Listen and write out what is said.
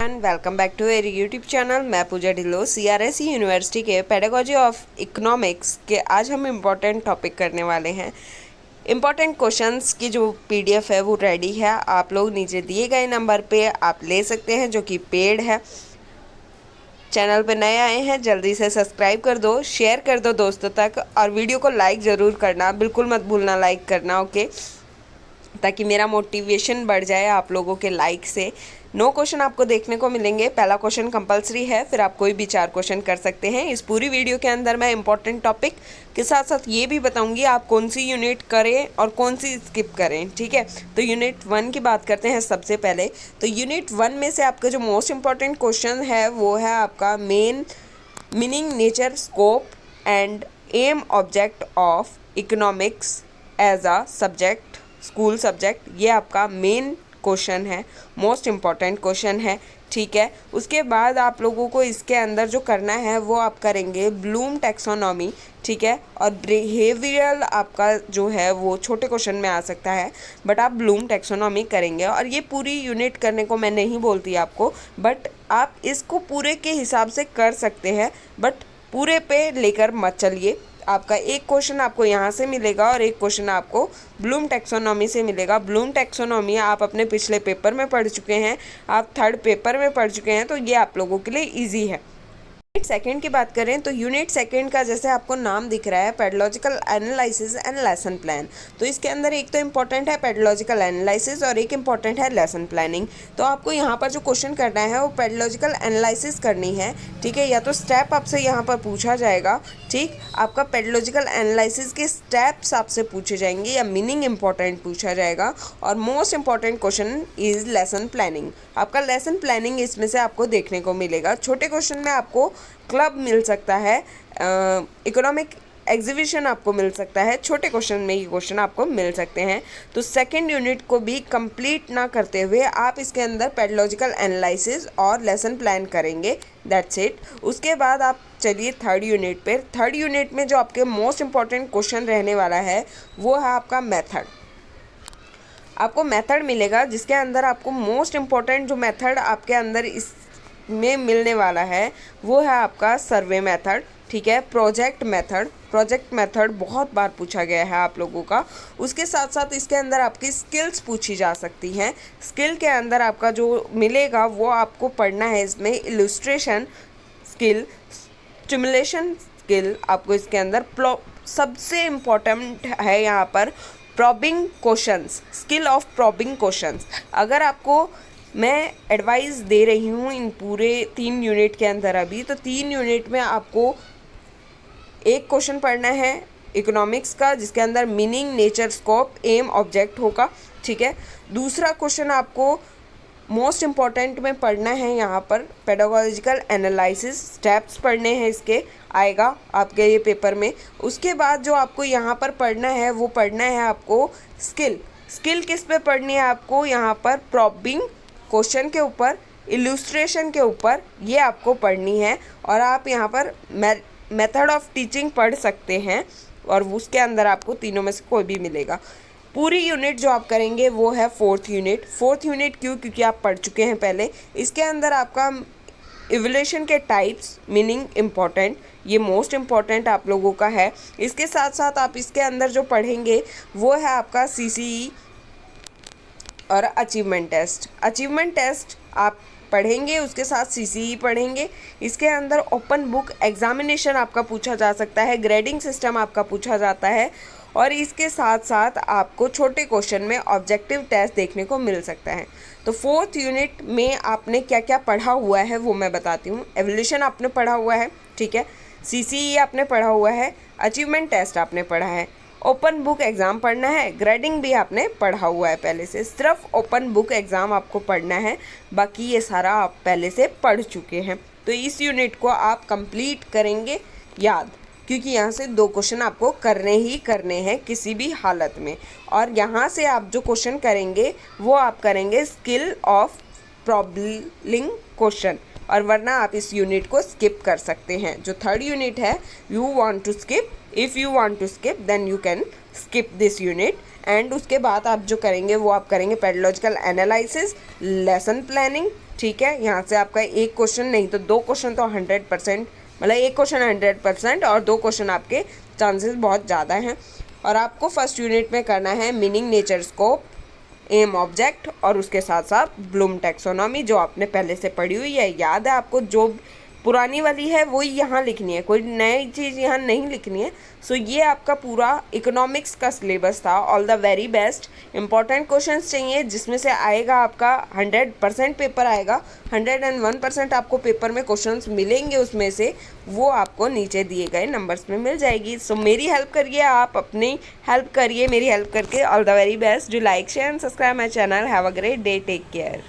Welcome back to मेरी YouTube channel. मैं पूजा Dhillon CRSE university के पेडागोजी ऑफ इकोनॉमिक्स के आज हम इम्पोर्टेंट टॉपिक करने वाले हैं। इम्पोर्टेंट क्वेश्चंस की जो PDF है वो रेडी है, आप लोग नीचे दिए गए नंबर पे आप ले सकते हैं, जो कि पेड है। चैनल पे नए आए हैं जल्दी से सब्सक्राइब कर दो, शेयर कर दो दोस्तों तक, और वीडियो को लाइक ज़रूर करना, बिल्कुल मत भूलना लाइक करना, ओके, ताकि मेरा मोटिवेशन बढ़ जाए आप लोगों के लाइक से। 9 क्वेश्चन आपको देखने को मिलेंगे। पहला क्वेश्चन कंपलसरी है, फिर आप कोई भी 4 क्वेश्चन कर सकते हैं। इस पूरी वीडियो के अंदर मैं इंपॉर्टेंट टॉपिक के साथ साथ ये भी बताऊंगी आप कौन सी यूनिट करें और कौन सी स्किप करें, ठीक है। तो यूनिट 1 की बात करते हैं सबसे पहले। तो यूनिट 1 में से आपका जो मोस्ट इंपॉर्टेंट क्वेश्चन है वो है आपका meaning, nature, scope and aim object of economics as a subject, school subject. ये आपका मेन क्वेश्चन है, मोस्ट इम्पॉर्टेंट क्वेश्चन है, ठीक है। उसके बाद आप लोगों को इसके अंदर जो करना है वो आप करेंगे ब्लूम टैक्सोनॉमी, ठीक है। और बिहेवियरल आपका जो है वो छोटे क्वेश्चन में आ सकता है, बट आप ब्लूम टैक्सोनॉमी करेंगे। और ये पूरी यूनिट करने को मैं नहीं बोलती आपको, बट आप इसको पूरे के हिसाब से कर सकते हैं, बट पूरे पे लेकर मत चलिए। आपका एक क्वेश्चन आपको यहाँ से मिलेगा और एक क्वेश्चन आपको ब्लूम टैक्सोनॉमी से मिलेगा। ब्लूम टैक्सोनॉमी आप अपने पिछले पेपर में पढ़ चुके हैं, आप 3rd पेपर में पढ़ चुके हैं, तो ये आप लोगों के लिए इजी है। यूनिट 2 की बात करें तो यूनिट 2 का जैसे आपको नाम दिख रहा है pedological analysis and lesson plan, तो इसके अंदर एक तो इम्पॉर्टेंट है पेडोलॉजिकल एनालिसिस और एक इम्पॉर्टेंट है लेसन प्लानिंग। तो आपको यहाँ पर जो क्वेश्चन करना है वो पेडोलॉजिकल एनालिसिस करनी है, ठीक है। या तो स्टेप आपसे यहाँ पर पूछा जाएगा, ठीक, आपका पेडोलॉजिकल एनालिसिस के स्टेप्स आपसे पूछे जाएंगे या मीनिंग इंपॉर्टेंट पूछा जाएगा। और most important question is lesson planning. आपका लेसन प्लानिंग इसमें से आपको देखने को मिलेगा। छोटे क्वेश्चन में आपको क्लब मिल सकता है, इकोनॉमिक एग्जीबिशन आपको मिल सकता है, छोटे क्वेश्चन में ये क्वेश्चन आपको मिल सकते हैं। तो 2nd यूनिट को भी कंप्लीट ना करते हुए आप इसके अंदर पेडोलॉजिकल एनालिसिस और लेसन प्लान करेंगे, दैट्स इट। उसके बाद आप चलिए 3rd यूनिट पे। 3rd यूनिट में जो आपके मोस्ट इंपॉर्टेंट क्वेश्चन रहने वाला है वो है आपका मेथड। आपको मेथड मिलेगा जिसके अंदर आपको मोस्ट इम्पॉर्टेंट जो मेथड आपके अंदर इसमें मिलने वाला है वो है आपका सर्वे मेथड, ठीक है। प्रोजेक्ट मेथड बहुत बार पूछा गया है आप लोगों का। उसके साथ साथ इसके अंदर आपकी स्किल्स पूछी जा सकती हैं। स्किल के अंदर आपका जो मिलेगा वो आपको पढ़ना है, इसमें इलस्ट्रेशन स्किल, स्टिमुलेशन स्किल आपको इसके अंदर सबसे इम्पॉर्टेंट है यहाँ पर probing questions, skill of probing questions. अगर आपको मैं एडवाइस दे रही हूँ इन पूरे 3 यूनिट के अंदर अभी, तो 3 यूनिट में आपको एक क्वेश्चन पढ़ना है इकोनॉमिक्स का जिसके अंदर meaning, nature, scope, aim, object होगा, ठीक है। दूसरा क्वेश्चन आपको मोस्ट इम्पॉर्टेंट में पढ़ना है यहाँ पर पेडागोजिकल एनालिसिस, स्टेप्स पढ़ने हैं, इसके आएगा आपके ये पेपर में। उसके बाद जो आपको यहाँ पर पढ़ना है वो पढ़ना है आपको स्किल किस पे पढ़नी है आपको यहाँ पर प्रॉबिंग क्वेश्चन के ऊपर, इलस्ट्रेशन के ऊपर, ये आपको पढ़नी है। और आप यहाँ पर मेथड ऑफ टीचिंग पढ़ सकते हैं और उसके अंदर आपको तीनों में से कोई भी मिलेगा। पूरी यूनिट जो आप करेंगे वो है 4th यूनिट। 4th यूनिट क्यों? क्योंकि आप पढ़ चुके हैं पहले। इसके अंदर आपका इवोल्यूशन के टाइप्स, मीनिंग इम्पॉर्टेंट, ये मोस्ट इम्पॉर्टेंट आप लोगों का है। इसके साथ साथ आप इसके अंदर जो पढ़ेंगे वो है आपका CCE और अचीवमेंट टेस्ट आप पढ़ेंगे, उसके साथ CCE पढ़ेंगे। इसके अंदर ओपन बुक एग्जामिनेशन आपका पूछा जा सकता है, ग्रेडिंग सिस्टम आपका पूछा जाता है, और इसके साथ साथ आपको छोटे क्वेश्चन में ऑब्जेक्टिव टेस्ट देखने को मिल सकता है। तो 4th यूनिट में आपने क्या क्या पढ़ा हुआ है वो मैं बताती हूँ। एवोल्यूशन आपने पढ़ा हुआ है, ठीक है। CCE आपने पढ़ा हुआ है, अचीवमेंट टेस्ट आपने पढ़ा है, ओपन बुक एग्ज़ाम पढ़ना है, ग्रेडिंग भी आपने पढ़ा हुआ है पहले से। सिर्फ ओपन बुक एग्ज़ाम आपको पढ़ना है, बाकी ये सारा आप पहले से पढ़ चुके हैं। तो इस यूनिट को आप कंप्लीट करेंगे याद, क्योंकि यहाँ से 2 क्वेश्चन आपको करने ही करने हैं किसी भी हालत में। और यहाँ से आप जो क्वेश्चन करेंगे वो आप करेंगे स्किल ऑफ प्रॉब्लिंग क्वेश्चन, और वरना आप इस यूनिट को स्किप कर सकते हैं। जो 3rd यूनिट है, you want to skip, if you want to skip then you can skip this unit. And उसके बाद आप जो करेंगे वो आप करेंगे पेडोलॉजिकल एनालिसिस, लेसन प्लानिंग, ठीक है, यहाँ से आपका एक क्वेश्चन नहीं तो 2 क्वेश्चन तो 100%, मतलब एक क्वेश्चन 100% और 2 क्वेश्चन आपके चांसेस बहुत ज़्यादा हैं। और आपको फर्स्ट यूनिट में करना है meaning, nature, scope, aim, object और उसके साथ साथ ब्लूम टैक्सोनॉमी जो आपने पहले से पढ़ी हुई है, याद है आपको। जो पुरानी वाली है वही यहाँ लिखनी है, कोई नई चीज़ यहाँ नहीं लिखनी है। सो ये आपका पूरा इकोनॉमिक्स का सिलेबस था। All the very best. Important questions चाहिए जिसमें से आएगा आपका 100% पेपर आएगा, 101% आपको पेपर में क्वेश्चंस मिलेंगे, उसमें से वो आपको नीचे दिए गए नंबर्स में मिल जाएगी। सो मेरी हेल्प करिए, आप अपनी हेल्प करिए मेरी हेल्प करके। All the very best. Do like, share and subscribe my channel. Have a great day, take care.